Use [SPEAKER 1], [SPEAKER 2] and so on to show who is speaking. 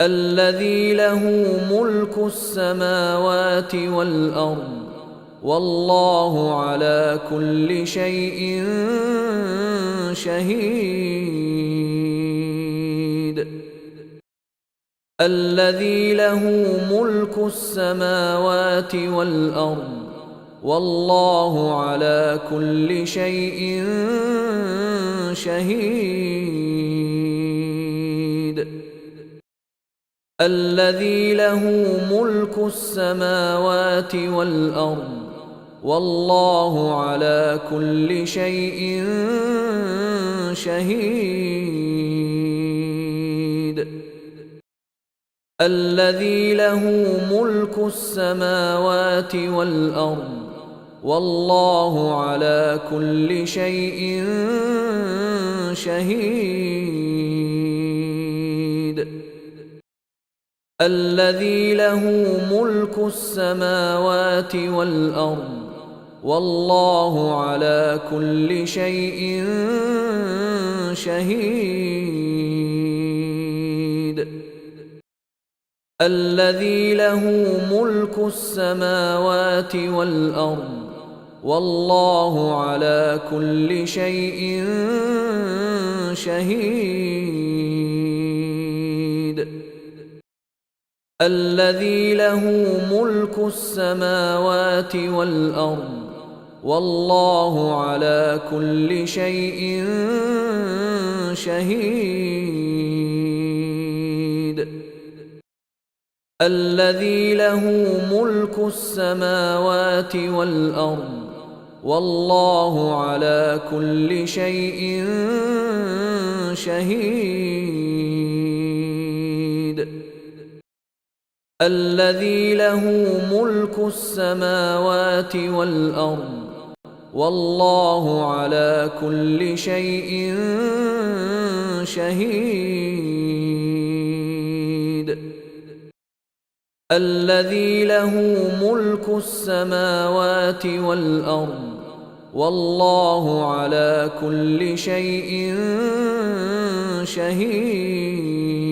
[SPEAKER 1] الذي له ملك السماوات والأرض والله على كل شيء شهيد. الذي له ملك السماوات والأرض والله على كل شيء شهيد. الذي له ملك السماوات والأرض والله على كل شيء شهيد. الذي له ملك السماوات والأرض والله على كل شيء شهيد. الذي له ملك السماوات والأرض والله على كل شيء شهيد. الذي له ملك السماوات والأرض والله على كل شيء شهيد. الذي له ملك السماوات والأرض والله على كل شيء شهيد. الذي له ملك السماوات والأرض والله على كل شيء شهيد. الذي له ملك السماوات والأرض والله على كل شيء شهيد. الذي له ملك السماوات والأرض والله على كل شيء شهيد.